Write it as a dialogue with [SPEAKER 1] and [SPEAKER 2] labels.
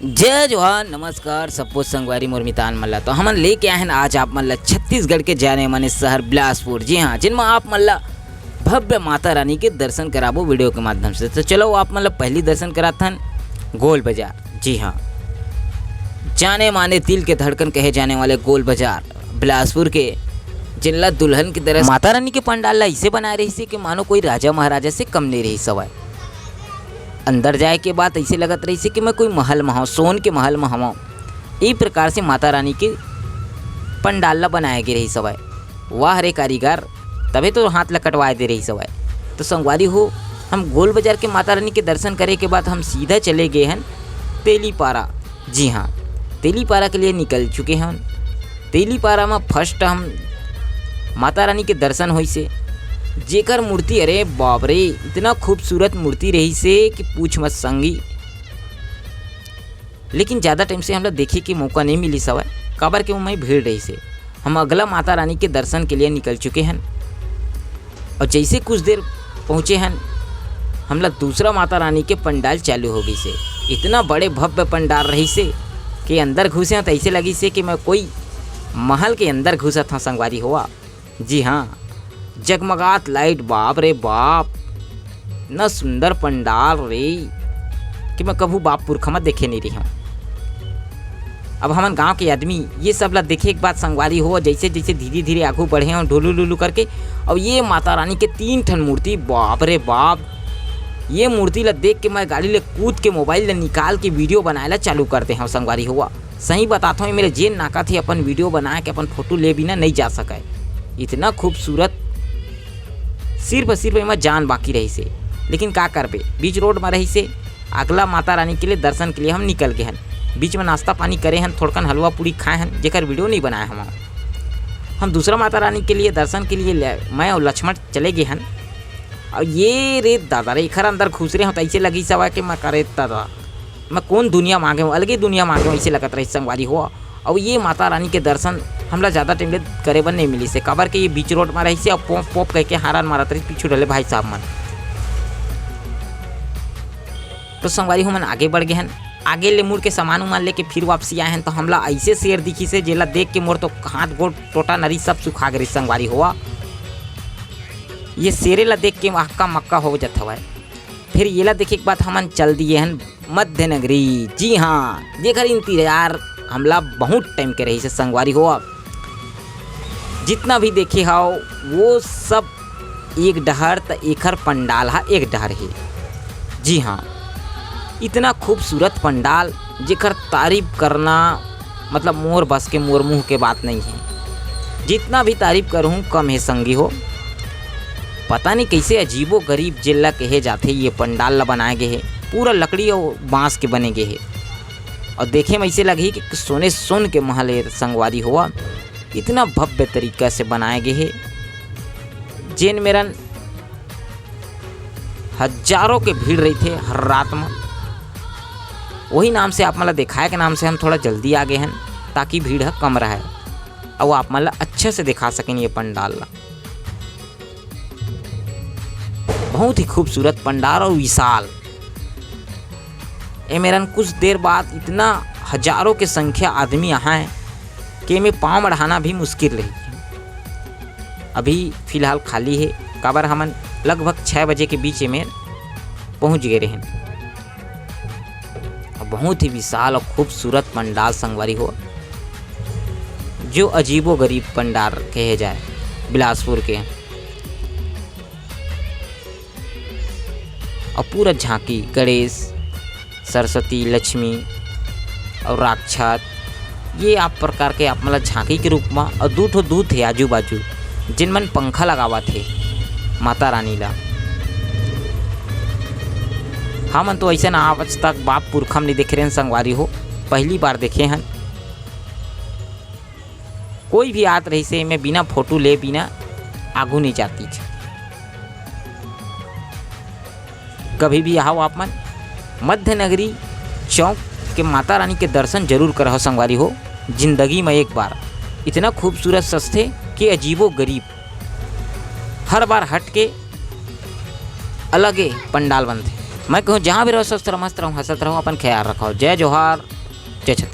[SPEAKER 1] जय जोहार नमस्कार सबको संगवारी मुर्मितान मल्ला। तो हमन लेके आए हैं आज आप मल्ला छत्तीसगढ़ के जाने माने शहर बिलासपुर। जी हाँ, जिनमें आप मल्ला भव्य माता रानी के दर्शन कराबो वीडियो के माध्यम से। तो चलो आप मतलब पहली दर्शन कराथन गोल बाजार। जी हाँ, जाने माने तिल के धड़कन कहे जाने वाले गोल बाजार बिलासपुर के जिनला दुल्हन की तरह माता रानी के पंडाल ला ऐसे बनाए रही से कि मानो कोई राजा महाराजा से कम नहीं रही सवाई। अंदर जाए के बाद ऐसे लगत रही से कि मैं कोई महल में हूँ, सोन के महल में हूँ। इस प्रकार से माता रानी के पंडाल ला बनाए गए रही सवाई। वाह रे कारीगर, तभी तो हाथ ला कटवाए दे रही सवाई। तो संगवारी हो, हम गोल बाजार के माता रानी के दर्शन करे के बाद हम सीधा चले गए हैं तेलीपारा। जी हाँ, तेलीपारा के लिए निकल चुके हैं। तेलीपारा में फर्स्ट हम माता रानी के दर्शन हुई से जेकर मूर्ति, अरे बाप रे, इतना खूबसूरत मूर्ति रही से कि पूछ मत संगी। लेकिन ज़्यादा टाइम से हम लोग देखे के मौका नहीं मिली सवाई, काबर के वहीं भीड़ रही से। हम अगला माता रानी के दर्शन के लिए निकल चुके हैं और जैसे कुछ देर पहुँचे हैं हम लोग दूसरा माता रानी के पंडाल चालू हो गई से। इतना बड़े भव्य पंडाल रही से कि अंदर घुसे तो ऐसे लगी से कि मैं कोई महल के अंदर घुसा था संगवारी हुआ। जी हाँ, जगमगात लाइट, बाप रे बाप, न सुंदर पंडाल रे कि मैं कभू बाप पुरखा में देखे नहीं रही हूँ। अब हमन गांव के आदमी ये सब ला देखे एक बात संगवारी हो, जैसे जैसे धीरे धीरे आगू बढ़े हैं ढोलू लुलू करके। और ये माता रानी के 3 ठन मूर्ति, बाप रे बाप, ये मूर्ति ला देख के मैं गाड़ी ले कूद के मोबाइल ले निकाल के वीडियो बनाए ला चालू करते हैं संगवारी हुआ। सही बताता हूँ, मेरे जेन नाका थे अपन वीडियो बना के अपन फोटो ले बिना नहीं जा सका। इतना खूबसूरत सिर्फ में जान बाकी रही से। लेकिन का करबे, बीच रोड में रही से अगला माता रानी के लिए दर्शन के लिए हम निकल गए हैं। बीच में नाश्ता पानी करे हैं, थोड़कन हलवा पूड़ी खाए हैं, जेकर वीडियो नहीं बनाए हम दूसरा माता रानी के लिए दर्शन के लिए मैं और लक्ष्मण चले गए हैं। और ये रे दादा रे खर अंदर घुस रहे हो तो ऐसे लगी सवा कि मैं करे दादा मैं कौन दुनिया मांगे हूँ, अलगे दुनिया मांगे हूँ, ऐसे लगत रही संगवारी हुआ। और ये माता रानी के दर्शन हमला ज़्यादा टाइम ले करे बन नहीं मिली से, काबर के ये बीच रोड में रही से और पोप पोप कह के हारान मारत रही पीछू डले भाई साहब मन। तो संगवारी हो मन आगे बढ़ गए हैं। आगे ले मुड़ के सामान उमान लेके फिर वापसी आए हैं तो हमला ऐसे शेर दिखी से जेला देख के मोर तो हाथ गोड़ टोटा नरी सब सुखा गई संगवारी हुआ। ये शेरे ला देख के हक्का मक्का हो जाता हुआ। फिर ये ला देखे के बाद हमन चल दिए हैं मध्य नगरी। जी हाँ, जेकर इंतजार हमला बहुत टाइम के रही से संगवारी हुआ। जितना भी देखे हाओ वो सब एक डहर त एकर पंडाल हा एक डहर है। जी हाँ, इतना खूबसूरत पंडाल जेकर तारीफ करना मतलब मोर बस के मोर मुँह के बात नहीं है। जितना भी तारीफ करूँ कम है संगी हो। पता नहीं कैसे अजीबो गरीब जिला कहे जाते ये पंडाल ला बनाए गए है, पूरा लकड़ी और बांस के बने गए है। और देखे में ऐसे लगी कि सोने सोन के महल है संगवारी हुआ। इतना भव्य तरीका से बनाए गए है जेन मेरन हजारों के भीड़ रही थे हर रात में। वही नाम से आप मला दिखाए के नाम से हम थोड़ा जल्दी आ गए हैं ताकि भीड़ कम रहे और आप मला अच्छे से दिखा सकें ये पंडाल ला। बहुत ही खूबसूरत पंडाल और विशाल। ये मेरन कुछ देर बाद इतना हजारों के संख्या आदमी यहाँ है कि में पाँव बढ़ाना भी मुश्किल रही। अभी फ़िलहाल खाली है, काबर हमन लगभग 6 बजे के बीच में पहुँच गए रहे। बहुत ही विशाल और खूबसूरत पंडाल संगवारी हो, जो अजीबो गरीब पंडाल कहे जाए बिलासपुर के। और पूरा झांकी गणेश, सरस्वती, लक्ष्मी और राक्षस, ये आप प्रकार के आप मतलब झांकी के रूप में। और दूध थे आजू बाजू जिनमन पंखा लगावा थे माता रानी ला। हमन तो ऐसा ना आज तक बाप पुरखम नहीं देखे रहे संगवारी हो, पहली बार देखे हैं। कोई भी आत रही से मैं बिना फोटो ले बिना आगू नहीं जाती थी। कभी भी आओ आप मन मध्य नगरी चौक के माता रानी के दर्शन जरूर करहो संगवारी हो, जिंदगी में एक बार। इतना खूबसूरत सस्ते कि अजीबो गरीब, हर बार हट के अलग पंडाल बनते। मैं कहूँ जहाँ भी रहो स्वस्थ रहो, मस्त रहो, हंसत रहो, अपन ख्याल रखो। जय जोहार। जय छत्तीसगढ़।